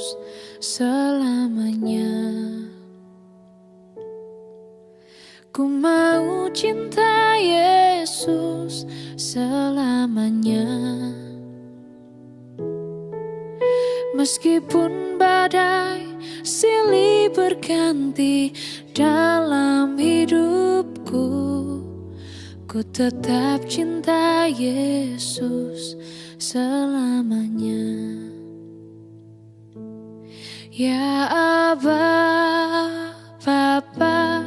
Yesus selamanya. Ku mau cinta Yesus selamanya. Meskipun badai silih berganti dalam hidupku, ku tetap cinta Yesus selamanya. Ya Aba, Bapa,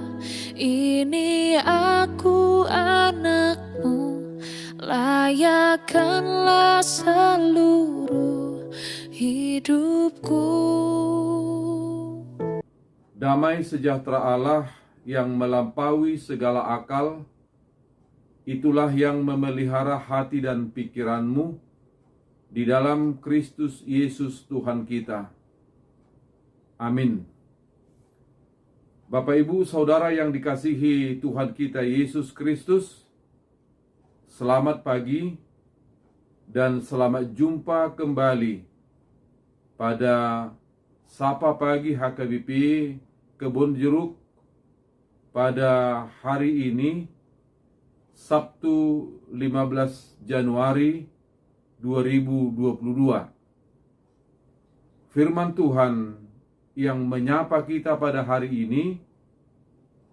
ini aku anakmu, layakkanlah seluruh hidupku. Damai sejahtera Allah yang melampaui segala akal, itulah yang memelihara hati dan pikiranmu di dalam Kristus Yesus Tuhan kita. Amin. Bapak, Ibu, Saudara yang dikasihi Tuhan kita Yesus Kristus, selamat pagi dan selamat jumpa kembali pada Sapa Pagi HKBP Kebon Jeruk pada hari ini, Sabtu 15 Januari 2022. Firman Tuhan yang menyapa kita pada hari ini,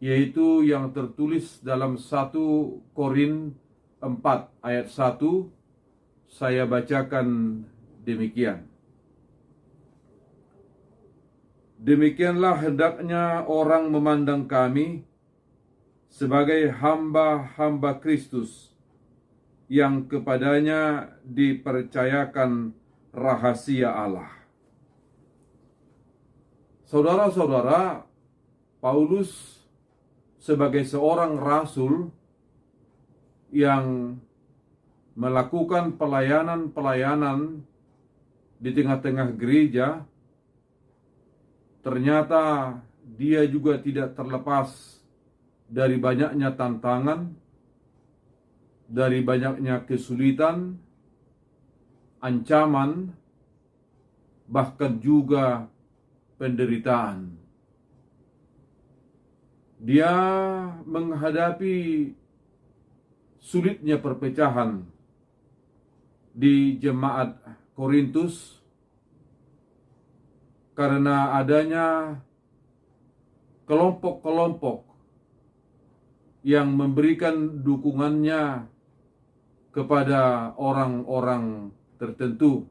yaitu yang tertulis dalam 1 Korin 4 ayat 1, saya bacakan demikian. Demikianlah hendaknya orang memandang kami sebagai hamba-hamba Kristus yang kepadanya dipercayakan rahasia Allah. Saudara-saudara, Paulus sebagai seorang rasul yang melakukan pelayanan-pelayanan di tengah-tengah gereja, ternyata dia juga tidak terlepas dari banyaknya tantangan, dari banyaknya kesulitan, ancaman, bahkan juga penderitaan. Dia menghadapi sulitnya perpecahan di jemaat Korintus karena adanya kelompok-kelompok yang memberikan dukungannya kepada orang-orang tertentu.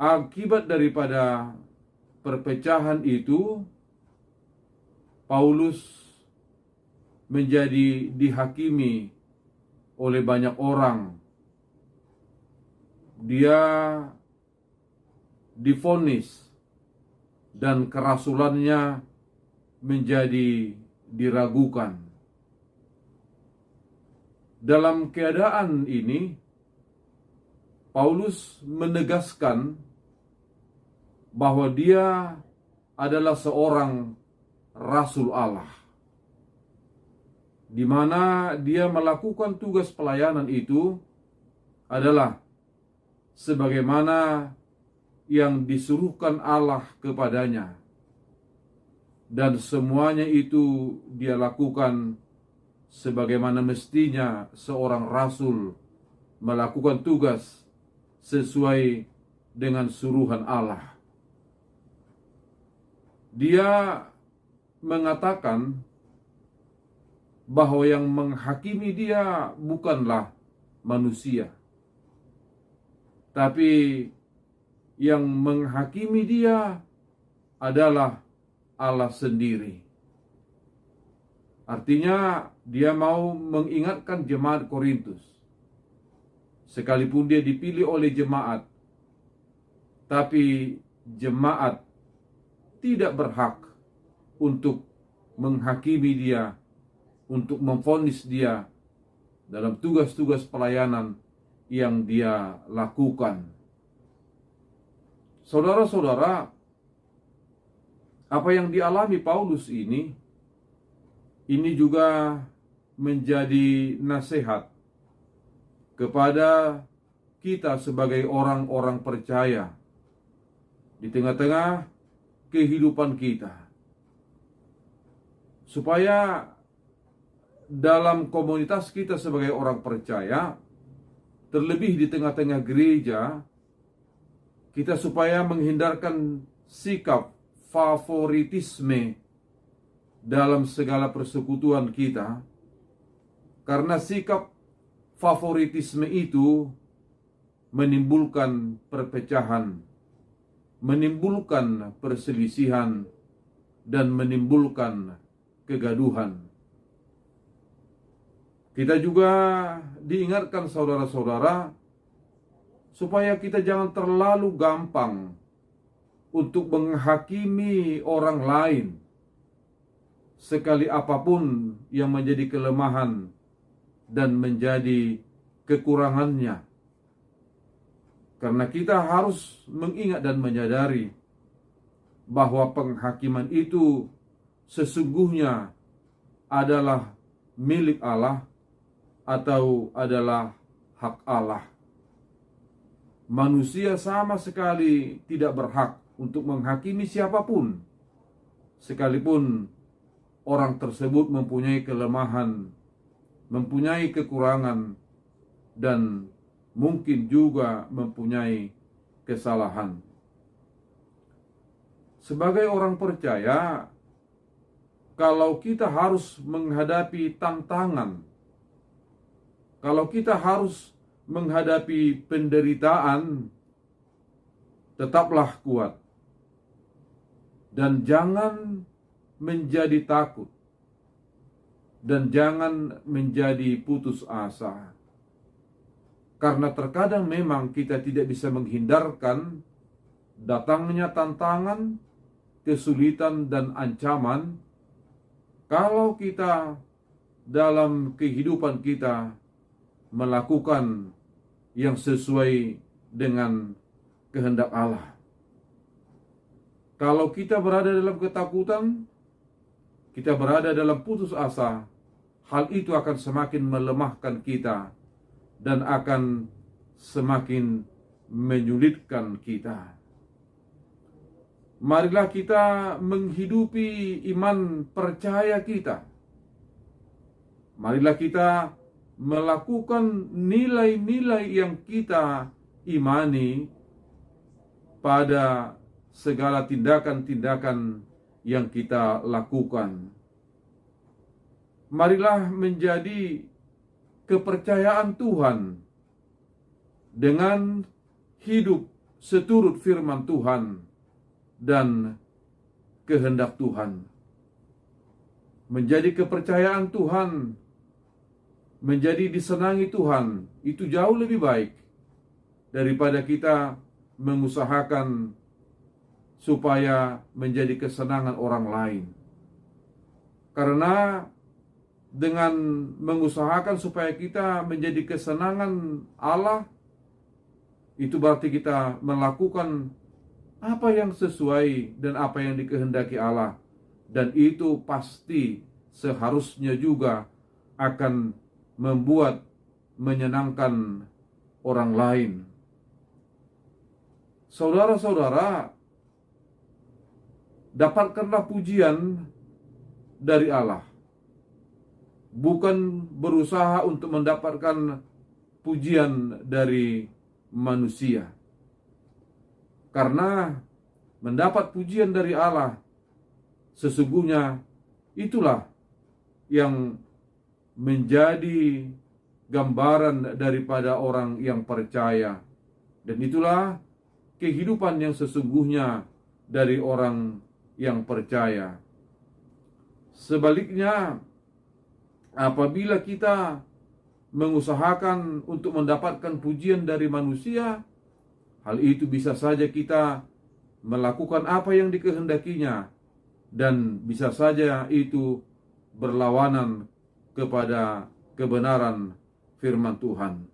Akibat daripada perpecahan itu, Paulus menjadi dihakimi oleh banyak orang. Dia divonis dan kerasulannya menjadi diragukan. Dalam keadaan ini, Paulus menegaskan bahwa dia adalah seorang rasul Allah, di mana dia melakukan tugas pelayanan itu adalah sebagaimana yang disuruhkan Allah kepadanya, dan semuanya itu dia lakukan sebagaimana mestinya seorang rasul melakukan tugas sesuai dengan suruhan Allah. Dia mengatakan bahwa yang menghakimi dia bukanlah manusia, tapi yang menghakimi dia adalah Allah sendiri. Artinya dia mau mengingatkan jemaat Korintus, sekalipun dia dipilih oleh jemaat, tapi jemaat tidak berhak untuk menghakimi dia, untuk memvonis dia dalam tugas-tugas pelayanan yang dia lakukan. Saudara-saudara, apa yang dialami Paulus ini juga menjadi nasihat kepada kita sebagai orang-orang percaya di tengah-tengah kehidupan kita, supaya dalam komunitas kita sebagai orang percaya, terlebih di tengah-tengah gereja, kita supaya menghindarkan sikap favoritisme dalam segala persekutuan kita, karena sikap favoritisme itu menimbulkan perpecahan, menimbulkan perselisihan, dan menimbulkan kegaduhan. Kita juga diingatkan saudara-saudara, supaya kita jangan terlalu gampang untuk menghakimi orang lain, sekali apapun yang menjadi kelemahan dan menjadi kekurangannya. Karena kita harus mengingat dan menyadari bahwa penghakiman itu sesungguhnya adalah milik Allah atau adalah hak Allah. Manusia sama sekali tidak berhak untuk menghakimi siapapun, sekalipun orang tersebut mempunyai kelemahan, mempunyai kekurangan, dan mungkin juga mempunyai kesalahan. Sebagai orang percaya, kalau kita harus menghadapi tantangan, kalau kita harus menghadapi penderitaan, tetaplah kuat dan jangan menjadi takut dan jangan menjadi putus asa. Karena terkadang memang kita tidak bisa menghindarkan datangnya tantangan, kesulitan, dan ancaman kalau kita dalam kehidupan kita melakukan yang sesuai dengan kehendak Allah. Kalau kita berada dalam ketakutan, kita berada dalam putus asa, hal itu akan semakin melemahkan kita dan akan semakin menyulitkan kita. Marilah kita menghidupi iman percaya kita. Marilah kita melakukan nilai-nilai yang kita imani pada segala tindakan-tindakan yang kita lakukan. Marilah menjadi kepercayaan Tuhan dengan hidup seturut firman Tuhan dan kehendak Tuhan. Menjadi kepercayaan Tuhan, menjadi disenangi Tuhan, itu jauh lebih baik daripada kita mengusahakan supaya menjadi kesenangan orang lain. Karena dengan mengusahakan supaya kita menjadi kesenangan Allah, itu berarti kita melakukan apa yang sesuai dan apa yang dikehendaki Allah. Dan itu pasti seharusnya juga akan membuat menyenangkan orang lain. Saudara-saudara, dapatkanlah pujian dari Allah, bukan berusaha untuk mendapatkan pujian dari manusia. Karena mendapat pujian dari Allah, sesungguhnya itulah yang menjadi gambaran daripada orang yang percaya. Dan itulah kehidupan yang sesungguhnya dari orang yang percaya. Sebaliknya, apabila kita mengusahakan untuk mendapatkan pujian dari manusia, hal itu bisa saja kita melakukan apa yang dikehendakinya, dan bisa saja itu berlawanan kepada kebenaran firman Tuhan.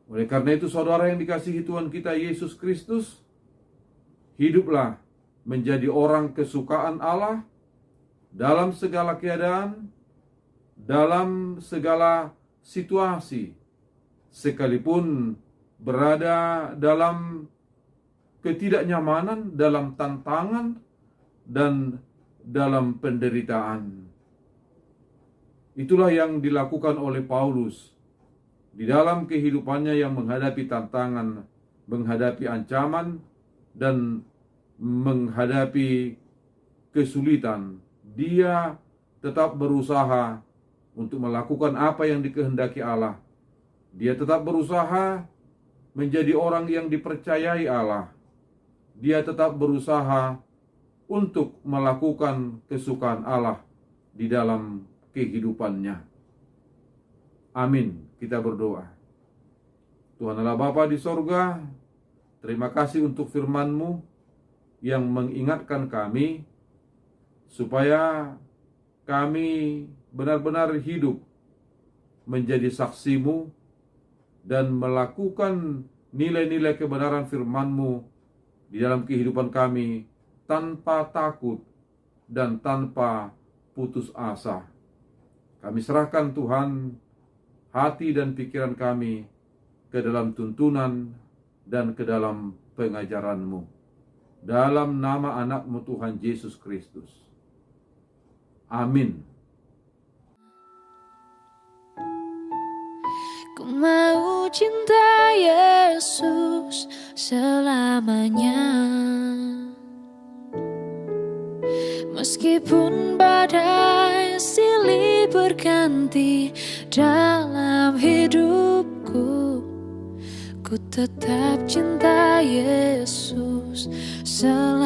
Oleh karena itu, saudara yang dikasihi Tuhan kita Yesus Kristus, hiduplah menjadi orang kesukaan Allah dalam segala keadaan, dalam segala situasi, sekalipun berada dalam ketidaknyamanan, dalam tantangan, dan dalam penderitaan. Itulah yang dilakukan oleh Paulus di dalam kehidupannya yang menghadapi tantangan, menghadapi ancaman, dan menghadapi kesulitan. Dia tetap berusaha untuk melakukan apa yang dikehendaki Allah. Dia tetap berusaha menjadi orang yang dipercayai Allah. Dia tetap berusaha untuk melakukan kesukaan Allah di dalam kehidupannya. Amin. Kita berdoa. Tuhan Allah Bapa di sorga, terima kasih untuk firman-Mu yang mengingatkan kami supaya kami benar-benar hidup menjadi saksi-Mu dan melakukan nilai-nilai kebenaran firman-Mu di dalam kehidupan kami tanpa takut dan tanpa putus asa. Kami serahkan Tuhan hati dan pikiran kami ke dalam tuntunan dan ke dalam pengajaran-Mu. Dalam nama anak-Mu Tuhan Yesus Kristus. Amin. Ku mau cinta Yesus selamanya, meskipun badai silih berganti dalam hidupku, ku tetap cinta Yesus selamanya.